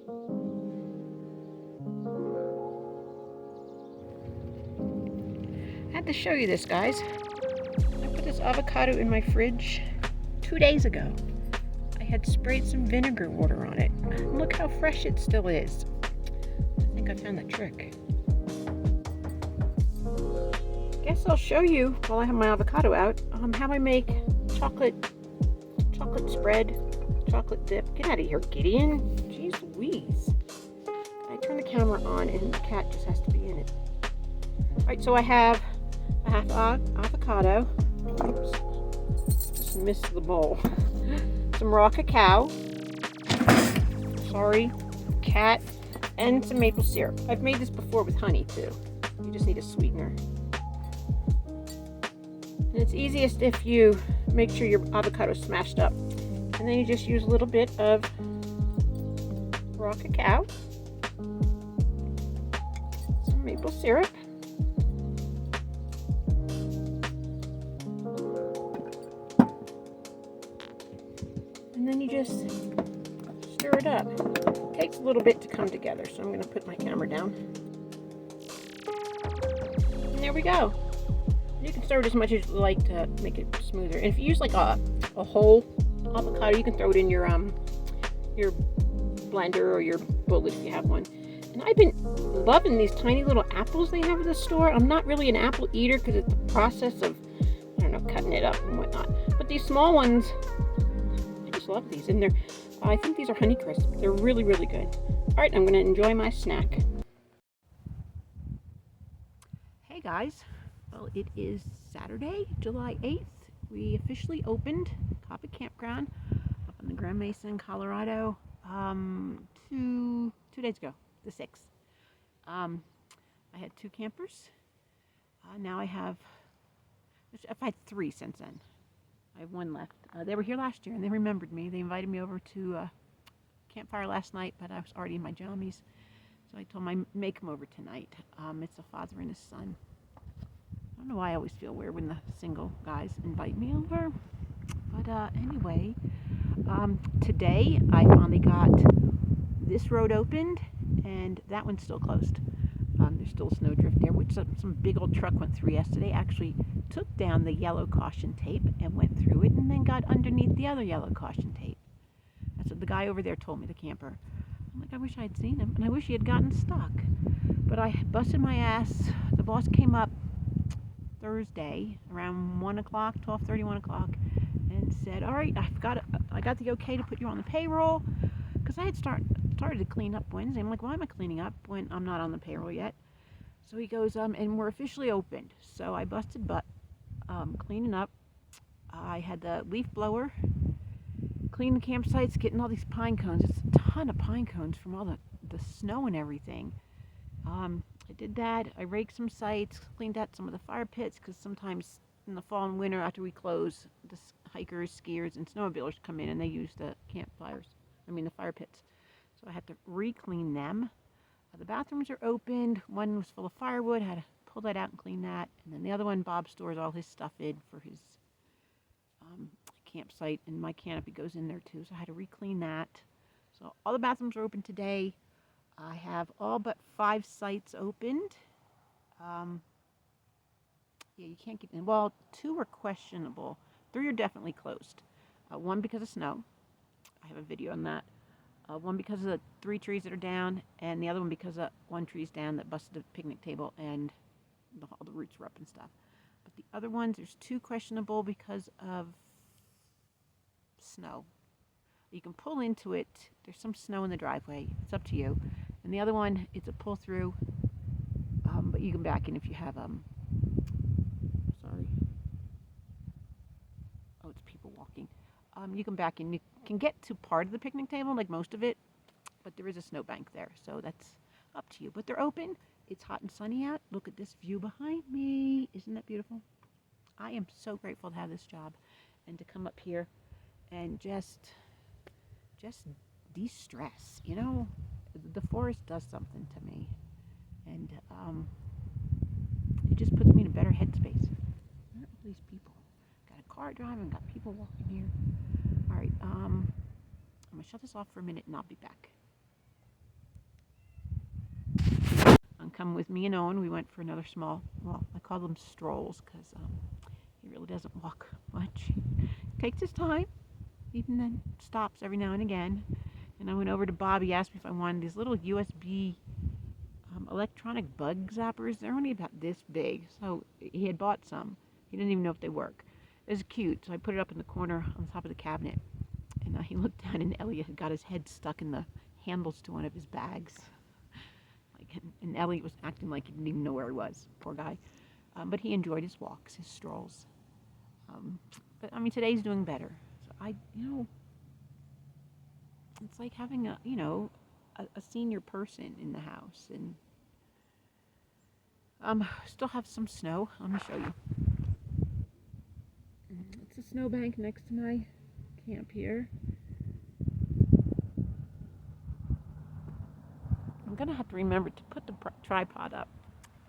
I had to show you this, guys. I put this avocado in my fridge 2 days ago. I had sprayed some vinegar water on it. Look how fresh it still is. I think I found the trick. Guess I'll show you while I have my avocado out how I make chocolate spread, chocolate dip. Get out of here, Gideon. Jeez Louise. I turn the camera on and the cat just has to be in it. Alright, so I have a half avocado. Oops. Just missed the bowl. Some raw cacao. Sorry, cat. And some maple syrup. I've made this before with honey too. You just need a sweetener. And it's easiest if you make sure your avocado is smashed up. And then you just use a little bit of raw cacao, some maple syrup, and then you just stir it up. It takes a little bit to come together, so I'm going to put my camera down. And there we go. You can stir it as much as you like to make it smoother. And if you use like a whole avocado, you can throw it in your blender or your bullet if you have one. And I've been loving these tiny little apples they have at the store. I'm not really an apple eater because it's the process of, I don't know, cutting it up and whatnot. But these small ones, I just love these. And I think these are Honeycrisp. They're really, really good. All right, I'm going to enjoy my snack. Hey guys. Well, it is Saturday, July 8th. We officially opened Cobbett Campground up in the Grand Mesa in Colorado 2 days ago, the 6th. I had 2 campers. Now I've had 3 since then. I have 1 left. They were here last year and they remembered me. They invited me over to a campfire last night, but I was already in my jammies. So I told them I'd make them over tonight. It's a father and his son. I don't know why I always feel weird when the single guys invite me over. But anyway, today I finally got this road opened and that one's still closed. There's still snow drift there, which some big old truck went through yesterday. Actually took down the yellow caution tape and went through it and then got underneath the other yellow caution tape. That's what the guy over there told me, the camper. I'm like, I wish I had seen him and I wish he had gotten stuck. But I busted my ass. The boss came up Thursday around 1 o'clock, 12:30, 1 o'clock, and said, all right, I got the okay to put you on the payroll, because I had started to clean up Wednesday. I'm like, why am I cleaning up when I'm not on the payroll yet? So he goes, and we're officially opened. So I busted butt cleaning up. I had the leaf blower, clean the campsites, getting all these pine cones. It's a ton of pine cones from all the snow and everything. I did that. I raked some sites, cleaned out some of the fire pits, because sometimes in the fall and winter after we close, the hikers, skiers, and snowmobilers come in and they use the the fire pits. So I had to re-clean them. The bathrooms are opened. One was full of firewood. Had to pull that out and clean that. And then the other one, Bob stores all his stuff in for his campsite, and my canopy goes in there too. So I had to re-clean that. So all the bathrooms are open today. I have all but 5 sites opened. You can't get in. Well, 2 are questionable. 3 are definitely closed. 1 because of snow. I have a video on that. 1 because of the 3 trees that are down, and the other one because 1 tree's down that busted the picnic table and all the roots were up and stuff. But the other ones, there's 2 questionable because of snow. You can pull into it. There's some snow in the driveway. It's up to you. And the other one, it's a pull through, but you can back in if you have sorry. Oh, it's people walking. You can back in. You can get to part of the picnic table, like most of it, but there is a snowbank there, so that's up to you. But they're open. It's hot and sunny out. Look at this view behind me. Isn't that beautiful? I am so grateful to have this job and to come up here and just de-stress. You know, the forest does something to me, and it just puts me in a better headspace. Look at these people. Got a car driving, got people walking here. All right, I'm gonna shut this off for a minute and I'll be back. come with me and Owen. We went for another small, well, I call them strolls because he really doesn't walk much. He takes his time, even then stops every now and again. And I went over to Bob. He asked me if I wanted these little USB electronic bug zappers. They're only about this big, so he had bought some. He didn't even know if they work. It was cute, so I put it up in the corner on the top of the cabinet. And he looked down, and Elliot had got his head stuck in the handles to one of his bags. And Elliot was acting like he didn't even know where he was. Poor guy. But he enjoyed his walks, his strolls. But I mean, today's doing better. So it's like having a senior person in the house. And still have some snow. Let me show you. It's a snowbank next to my camp here. I'm gonna have to remember to put the tripod up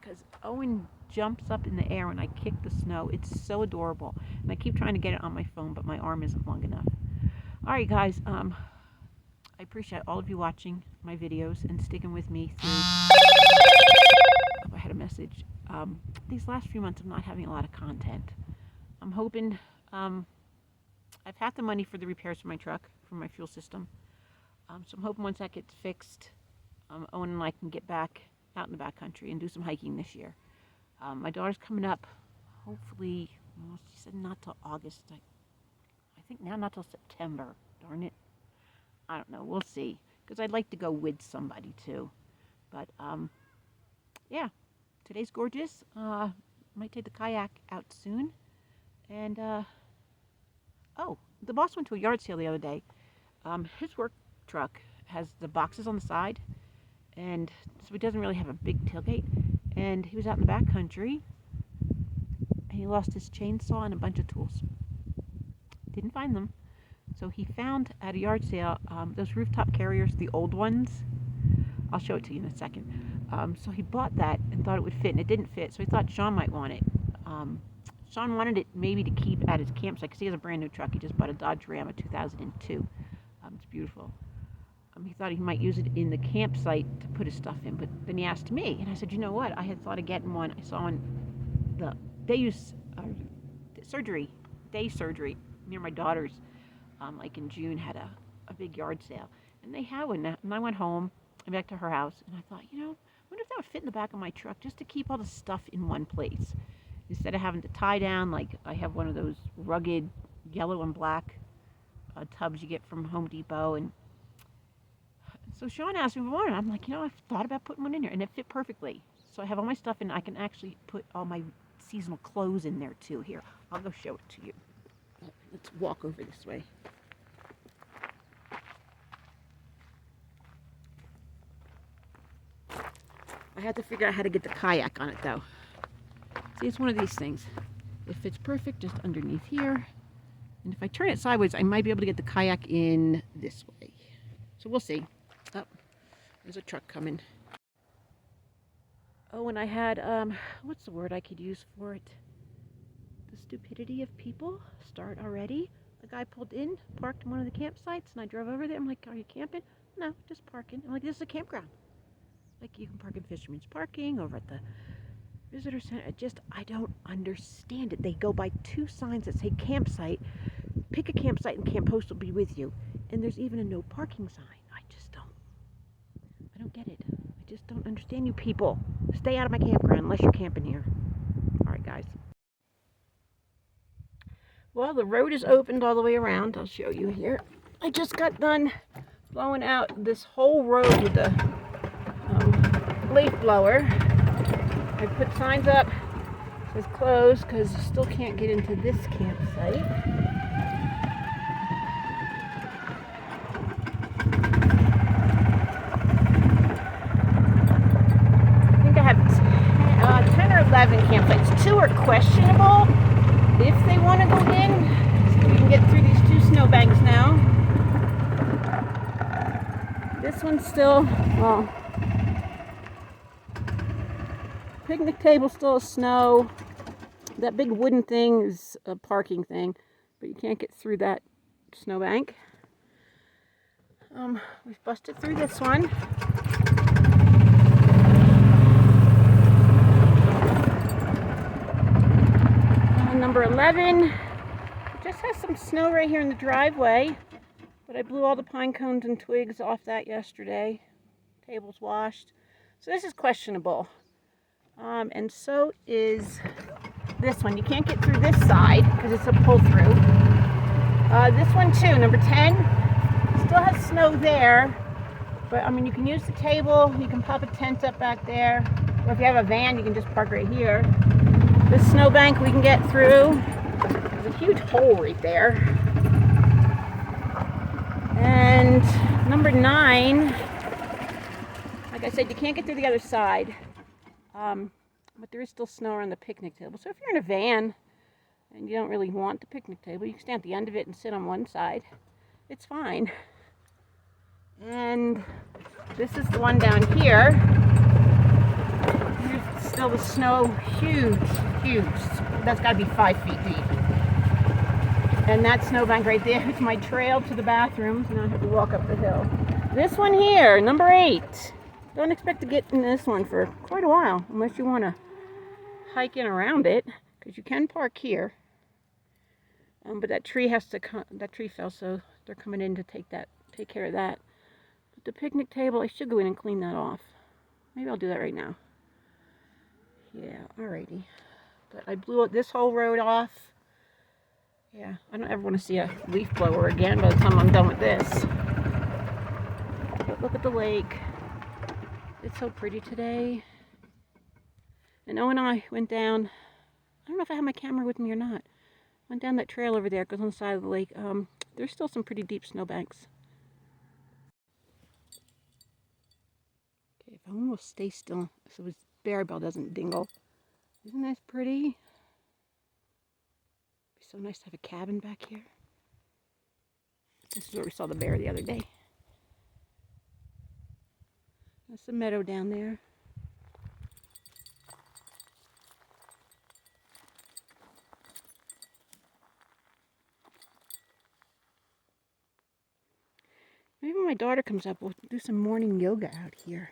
because Owen jumps up in the air when I kick the snow. It's so adorable, and I keep trying to get it on my phone, but my arm isn't long enough. All right, guys. I appreciate all of you watching my videos and sticking with me through. Oh, I had a message. These last few months, I'm not having a lot of content. I'm hoping. I've had the money for the repairs for my truck, for my fuel system. So I'm hoping once that gets fixed, Owen and I can get back out in the backcountry and do some hiking this year. My daughter's coming up, hopefully, well, she said not till August. I think now not till September. Darn it. I don't know. We'll see. Because I'd like to go with somebody too. But, yeah. Today's gorgeous. Might take the kayak out soon. And, oh, the boss went to a yard sale the other day. His work truck has the boxes on the side. And so he doesn't really have a big tailgate. And he was out in the back country. And he lost his chainsaw and a bunch of tools. Didn't find them. So he found at a yard sale those rooftop carriers, the old ones. I'll show it to you in a second. So he bought that and thought it would fit, and it didn't fit. So he thought Sean might want it. Sean wanted it maybe to keep at his campsite because he has a brand new truck. He just bought a Dodge Ram, a 2002. It's beautiful. He thought he might use it in the campsite to put his stuff in, but then he asked me, and I said, you know what? I had thought of getting one. I saw one. They use day surgery near my daughter's. Like in June, had a big yard sale, and they had one. And I went home and back to her house, and I thought, I wonder if that would fit in the back of my truck just to keep all the stuff in one place instead of having to tie down. Like I have one of those rugged yellow and black tubs you get from Home Depot, and so Sean asked me for one. I'm like, I've thought about putting one in here, and it fit perfectly. So I have all my stuff in. I can actually put all my seasonal clothes in there too. Here, I'll go show it to you. Let's walk over this way. I had to figure out how to get the kayak on it though. See, it's one of these things. It fits perfect just underneath here. And if I turn it sideways, I might be able to get the kayak in this way. So we'll see. Oh, there's a truck coming. Oh, and I had, what's the word I could use for it? The stupidity of people start already. A guy pulled in, parked in one of the campsites, and I drove over there. I'm like, are you camping? No, just parking. I'm like, this is a campground. Like, you can park in Fisherman's Parking, over at the visitor center. I don't understand it. They go by two signs that say campsite. Pick a campsite and Camp Post will be with you. And there's even a no parking sign. I don't get it. I just don't understand you people. Stay out of my campground unless you're camping here. All right, guys. Well, the road is opened all the way around. I'll show you here. I just got done blowing out this whole road with the leaf blower. I put signs up. It says closed because you still can't get into this campsite. I think I have 10 or 11 campsites. 2 are questionable if they want to go in. So we can get through these 2 snowbanks now. This one's still, well, picnic table still has snow. That big wooden thing is a parking thing, but you can't get through that snowbank. We've busted through this one. number 11. It just has some snow right here in the driveway, but I blew all the pine cones and twigs off that yesterday. Table's washed. So this is questionable. And so is this one. You can't get through this side because it's a pull through. This one too, number 10, still has snow there. But I mean, you can use the table, you can pop a tent up back there. Or if you have a van, you can just park right here. This snowbank we can get through. There's a huge hole right there. And number 9, like I said, you can't get through the other side. But there is still snow on the picnic table. So if you're in a van and you don't really want the picnic table, you can stand at the end of it and sit on one side. It's fine. And this is the one down here. Here's still the snow, huge. That's got to be 5 feet deep. And that snowbank right there is my trail to the bathrooms. Now I have to walk up the hill. This one here, number 8. Don't expect to get in this one for quite a while, unless you want to hike in around it, because you can park here. But that tree has to come. That tree fell, so they're coming in to take care of that. But the picnic table, I should go in and clean that off. Maybe I'll do that right now. Yeah, alrighty. But I blew this whole road off. Yeah, I don't ever want to see a leaf blower again by the time I'm done with this. But look at the lake. It's so pretty today. And Owen and I went down, I don't know if I have my camera with me or not. Went down that trail over there, it goes on the side of the lake. There's still some pretty deep snowbanks. Okay, if Owen will stay still so his bear bell doesn't dingle. Isn't this pretty? It'd be so nice to have a cabin back here. This is where we saw the bear the other day. That's the meadow down there. Maybe when my daughter comes up, we'll do some morning yoga out here.